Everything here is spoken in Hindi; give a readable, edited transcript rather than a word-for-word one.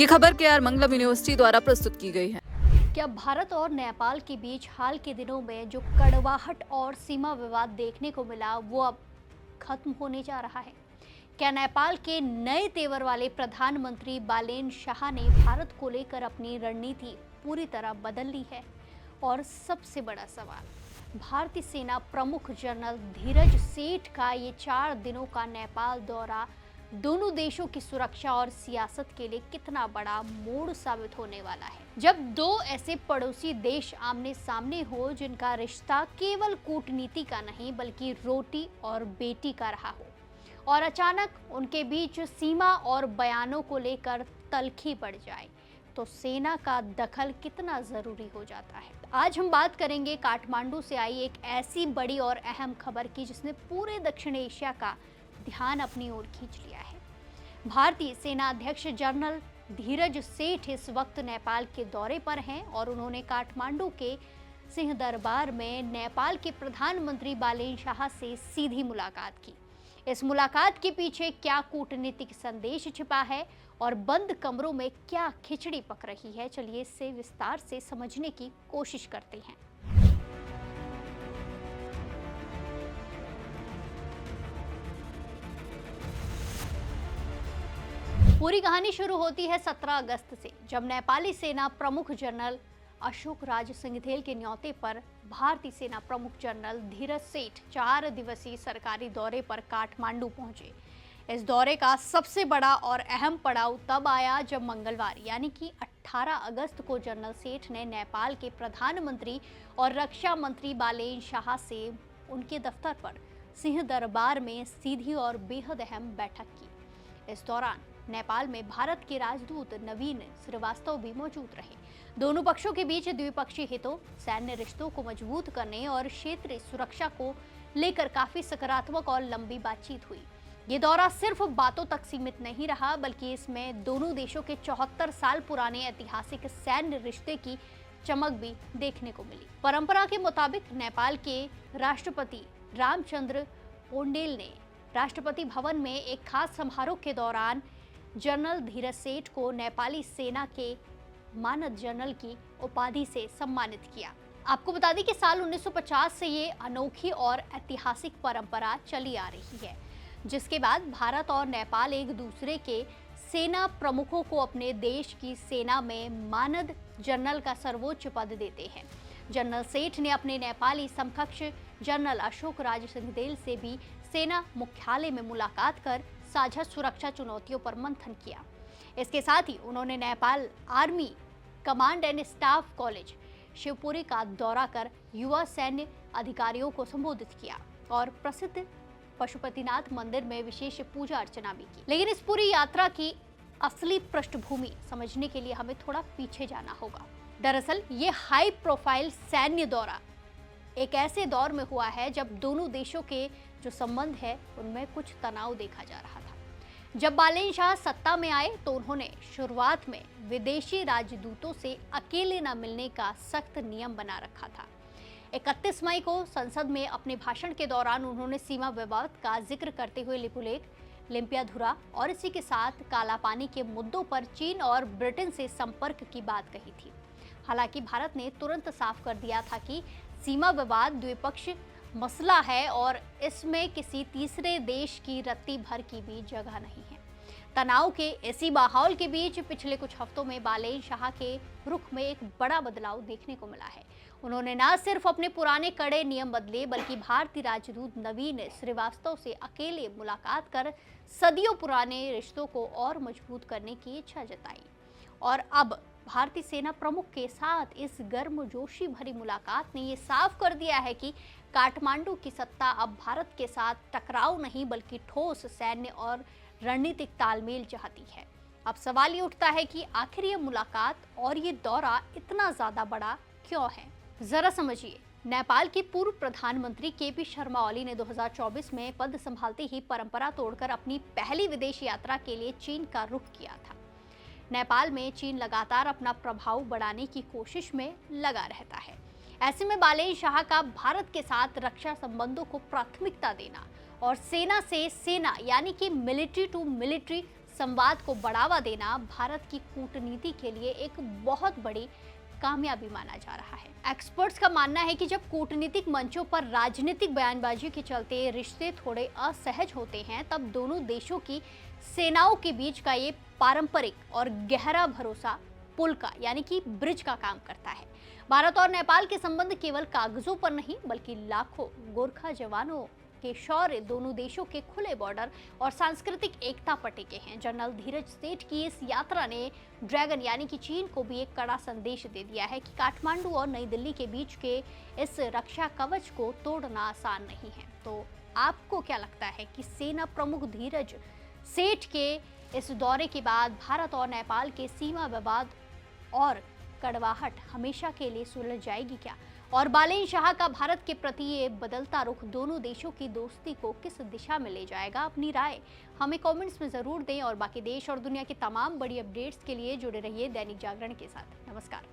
ये खबर केआर मंगलम यूनिवर्सिटी द्वारा प्रस्तुत की गई है। क्या भारत और नेपाल के बीच हाल के दिनों में जो कड़वाहट और सीमा विवाद देखने को मिला वो अब खत्म होने जा रहा है? क्या नेपाल के नए तेवर वाले प्रधानमंत्री बालेन शाह ने भारत को लेकर अपनी रणनीति पूरी तरह बदल ली है? और सबसे बड़ा सवाल, भारतीय सेना प्रमुख जनरल धीरज सेठ का ये 4 दिनों का नेपाल दौरा दोनों देशों की सुरक्षा और सियासत के लिए कितना बड़ा मोड़ साबित होने वाला है? जब दो ऐसे पड़ोसी देश आमने सामने हो जिनका रिश्ता केवल कूटनीति का नहीं बल्कि रोटी और बेटी का रहा हो और अचानक उनके बीच सीमा और बयानों को लेकर तल्खी पड़ जाए तो सेना का दखल कितना जरूरी हो जाता है। आज हम बात करेंगे काठमांडू से आई एक ऐसी बड़ी और अहम खबर की जिसने पूरे दक्षिण एशिया का ध्यान अपनी ओर खींच लिया है। भारतीय सेना अध्यक्ष जनरल धीरज सेठ इस वक्त नेपाल के दौरे पर हैं और उन्होंने काठमांडू के सिंह दरबार में नेपाल के प्रधानमंत्री बालेन शाह से सीधी मुलाकात की। इस मुलाकात के पीछे क्या कूटनीतिक संदेश छिपा है और बंद कमरों में क्या खिचड़ी पक रही है, चलिए इससे विस्तार से समझने की कोशिश करते हैं। पूरी कहानी शुरू होती है 17 अगस्त से, जब नेपाली सेना प्रमुख जनरल अशोक राज सिंघदेल के न्योते पर भारतीय सेना प्रमुख जनरल धीरज सेठ 4 दिवसीय सरकारी दौरे पर काठमांडू पहुंचे। इस दौरे का सबसे बड़ा और अहम पड़ाव तब आया जब मंगलवार यानी कि 18 अगस्त को जनरल सेठ ने नेपाल के प्रधानमंत्री और रक्षा मंत्री बालेन शाह से उनके दफ्तर पर सिंह दरबार में सीधी और बेहद अहम बैठक की। इस दौरान नेपाल में भारत के राजदूत नवीन श्रीवास्तव भी मौजूद रहे। दोनों पक्षों के बीच द्विपक्षीय हितों, सैन्य रिश्तों को मजबूत करने और क्षेत्रीय सुरक्षा को लेकर काफी सकारात्मक और लंबी बातचीत हुई। ये दौरा सिर्फ बातों तक सीमित नहीं रहा बल्कि इसमें दोनों देशों के 74 साल पुराने ऐतिहासिक सैन्य रिश्ते की चमक भी देखने को मिली। परंपरा के मुताबिक नेपाल के राष्ट्रपति रामचंद्र पोंडेल ने राष्ट्रपति भवन में एक खास समारोह के दौरान जनरल धीरज सेठ को नेपाली सेना के मानद जनरल की उपाधि से सम्मानित किया। आपको बता दें कि साल 1950 से ये अनोखी और ऐतिहासिक परंपरा चली आ रही है, जिसके बाद भारत और नेपाल एक दूसरे के सेना प्रमुखों को अपने देश की सेना में मानद जनरल का सर्वोच्च पद देते हैं। जनरल सेठ ने अपने नेपाली समकक्ष जनरल अशोक राज सिंघदेल से भी सेना मुख्यालय में मुलाकात कर साझा सुरक्षा चुनौतियों पर मंथन किया। इसके साथ ही उन्होंने Nepal army command and staff college Shivpuri का दौरा कर युवा सैन्य अधिकारियों को संबोधित किया और प्रसिद्ध पशुपतिनाथ मंदिर में विशेष पूजा अर्चना भी की। लेकिन इस पूरी यात्रा की असली पृष्ठभूमि समझने के लिए हमें थोड़ा पीछे जाना होगा। दरअसल ये हाई प्रोफाइल सैन्य दौरा एक ऐसे दौर में हुआ है जब दोनों देशों के जो संबंध है उनमें कुछ तनाव देखा जा रहा था। जब बालेन शाह सत्ता में आए तो उन्होंने शुरुआत में विदेशी राजदूतों से अकेले न मिलने का सख्त नियम बना रखा था। 31 मई को संसद में अपने भाषण के दौरान उन्होंने सीमा विवाद का जिक्र करते हुए लिपुलेख, लिम्पियाधुरा और इसी के साथ कालापानी के मुद्दों पर चीन और ब्रिटेन से संपर्क की बात कही थी। हालांकि भारत ने तुरंत साफ कर दिया था कि सीमा विवाद द्विपक्षीय मसला है और इसमें किसी तीसरे देश की रत्ती भर की भी जगह नहीं है। तनाव के इसी माहौल के बीच पिछले कुछ हफ्तों में बालेन शाह के रुख में एक बड़ा बदलाव देखने को मिला है। उन्होंने न सिर्फ अपने पुराने कड़े नियम बदले बल्कि भारतीय राजदूत नवीन श्रीवास्तव से अकेले मुलाकात कर सदियों पुराने रिश्तों को और मजबूत करने की इच्छा जताई। और अब भारतीय सेना प्रमुख के साथ इस गर्मजोशी भरी मुलाकात ने ये साफ कर दिया है कि काठमांडू की सत्ता अब भारत के साथ टकराव नहीं बल्कि ठोस सैन्य और रणनीतिक तालमेल चाहती है। अब सवाल ये उठता है कि आखिर ये मुलाकात और ये दौरा इतना ज्यादा बड़ा क्यों है? जरा समझिए। नेपाल के पूर्व प्रधानमंत्री केपी शर्मा ओली ने 2024 में पद संभालते ही परंपरा तोड़कर अपनी पहली विदेश यात्रा के लिए चीन का रुख किया था। नेपाल में चीन लगातार अपना प्रभाव बढ़ाने की कोशिश में लगा रहता है। ऐसे में बालेन शाह का भारत के साथ रक्षा संबंधों को प्राथमिकता देना और सेना से सेना यानी कि मिलिट्री टू मिलिट्री संवाद को बढ़ावा देना भारत की कूटनीति के लिए एक बहुत बड़ी कामयाबी माना जा रहा है। एक्सपर्ट्स का मानना है कि जब कूटनीतिक मंचों पर राजनीतिक बयानबाजी के चलते रिश्ते थोड़े असहज होते हैं, तब दोनों देशों की सेनाओं के बीच का ये पारंपरिक और गहरा भरोसा पुल का यानी कि ब्रिज का काम करता है। भारत और नेपाल के संबंध केवल कागजों पर नहीं बल्कि लाखों गोरखा जवानों के शौर्य, दोनों देशों के खुले बॉर्डर और सांस्कृतिक एकता पर टिके हैं। जनरल धीरज सेठ की इस यात्रा ने ड्रैगन यानी कि चीन को भी एक कड़ा संदेश दे दिया है कि काठमांडू और नई दिल्ली के बीच के इस रक्षा कवच को तोड़ना आसान नहीं है। तो आपको क्या लगता है कि सेना प्रमुख धीरज सेठ के इस दौरे के बाद भारत और नेपाल के सीमा विवाद और कड़वाहट हमेशा के लिए सुलझ जाएगी क्या? और बालेन शाह का भारत के प्रति ये बदलता रुख दोनों देशों की दोस्ती को किस दिशा में ले जाएगा? अपनी राय हमें कमेंट्स में जरूर दें और बाकी देश और दुनिया की तमाम बड़ी अपडेट्स के लिए जुड़े रहिए दैनिक जागरण के साथ। नमस्कार।